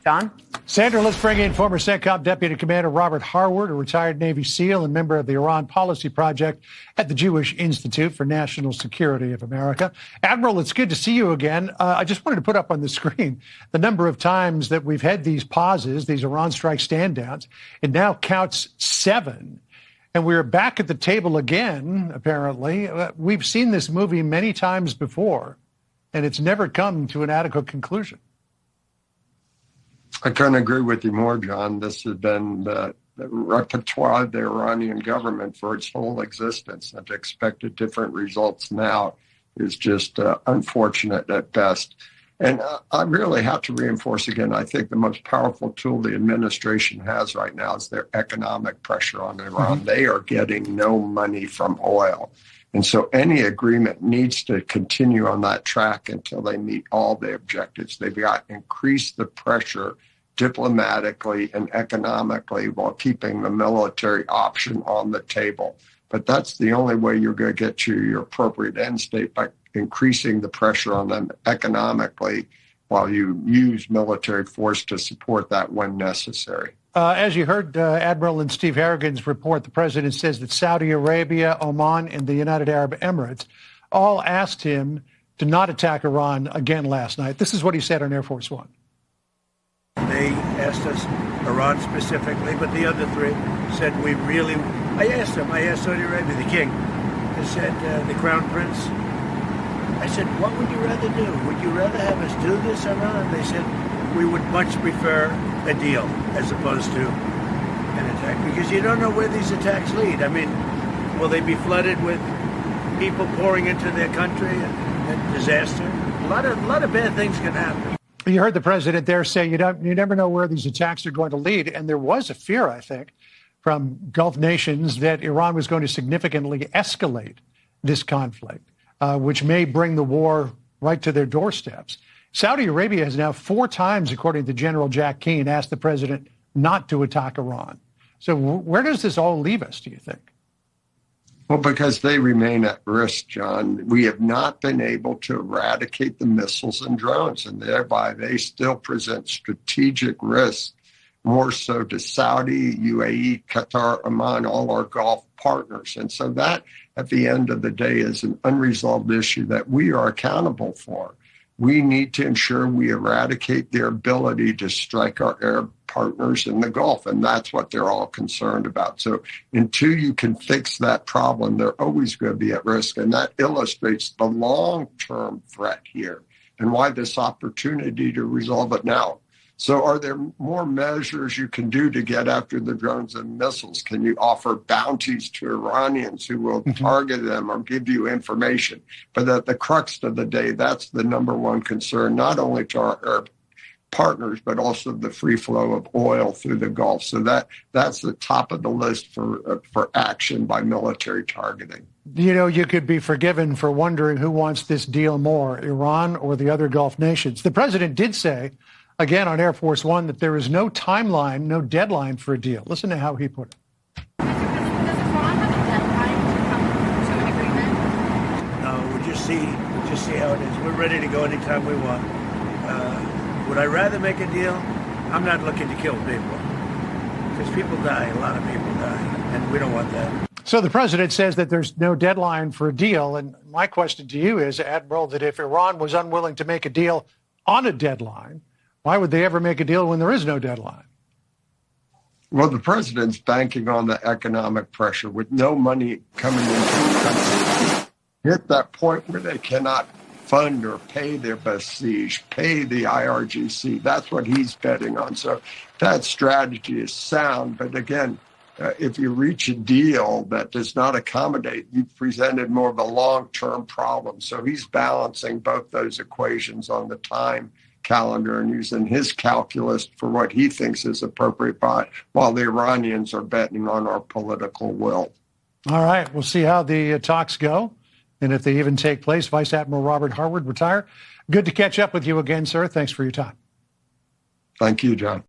John? Sandra, let's bring in former CENTCOM Deputy Commander Robert Harward, a retired Navy SEAL and member of the Iran Policy Project at the Jewish Institute for National Security of America. Admiral, it's good to see you again. I just wanted to put up on the screen the number of times that we've had these pauses, these Iran strike stand downs. It now counts 7. And we're back at the table again, apparently. We've seen this movie many times before, and it's never come to an adequate conclusion. I couldn't agree with you more, John. This has been the repertoire of the Iranian government for its whole existence. And to expect different results now is just unfortunate at best. And I really have to reinforce again, I think the most powerful tool the administration has right now is their economic pressure on Iran. They are getting no money from oil. And so any agreement needs to continue on that track until they meet all the objectives. They've got to increase the pressure diplomatically and economically while keeping the military option on the table. But that's the only way you're going to get to your appropriate end state, by increasing the pressure on them economically while you use military force to support that when necessary. As you heard Admiral and Steve Harrigan's report, the president says that Saudi Arabia, Oman, and the United Arab Emirates all asked him to not attack Iran again last night. This is what he said on Air Force One. They asked us, Iran specifically, but the other 3 said I asked Saudi Arabia, the king, I said, the crown prince, I said, what would you rather do? Would you rather have us do this, Iran? They said, we would much prefer a deal as opposed to an attack, because you don't know where these attacks lead. I mean, will they be flooded with people pouring into their country and disaster? A lot of bad things can happen. You heard the president there say you never know where these attacks are going to lead. And there was a fear, I think, from Gulf nations that Iran was going to significantly escalate this conflict, which may bring the war right to their doorsteps. Saudi Arabia has now 4 times, according to General Jack Keane, asked the president not to attack Iran. So where does this all leave us, do you think? Well, because they remain at risk, John. We have not been able to eradicate the missiles and drones, and thereby they still present strategic risks, more so to Saudi, UAE, Qatar, Oman, all our Gulf partners. And so that, at the end of the day, is an unresolved issue that we are accountable for. We need to ensure we eradicate their ability to strike our Arab partners in the Gulf, and that's what they're all concerned about. So until you can fix that problem, they're always going to be at risk, and that illustrates the long-term threat here and why this opportunity to resolve it now. So are there more measures you can do to get after the drones and missiles? Can you offer bounties to Iranians who will target them or give you information? But at the crux of the day, that's the number one concern, not only to our Arab partners, but also the free flow of oil through the Gulf. So that's the top of the list for action by military targeting. You know, you could be forgiven for wondering who wants this deal more, Iran or the other Gulf nations. The president did say, again on Air Force One, that there is no timeline, no deadline for a deal. Listen to how he put it. Does Iran have a deadline to come to an agreement? No, we'll just see how it is. We're ready to go anytime we want. Would I rather make a deal? I'm not looking to kill people, because people die, a lot of people die, and we don't want that. So the president says that there's no deadline for a deal. And my question to you is, Admiral, that if Iran was unwilling to make a deal on a deadline, why would they ever make a deal when there is no deadline? Well, the president's banking on the economic pressure with no money coming into the country. Hit that point where they cannot fund or pay their besiege, pay the IRGC. That's what he's betting on. So that strategy is sound. But again, if you reach a deal that does not accommodate, you've presented more of a long-term problem. So he's balancing both those equations on the time calendar and using his calculus for what he thinks is appropriate, while the Iranians are betting on our political will. All right. We'll see how the talks go and if they even take place. Vice Admiral Robert Harward, retired. Good to catch up with you again, sir. Thanks for your time. Thank you, John.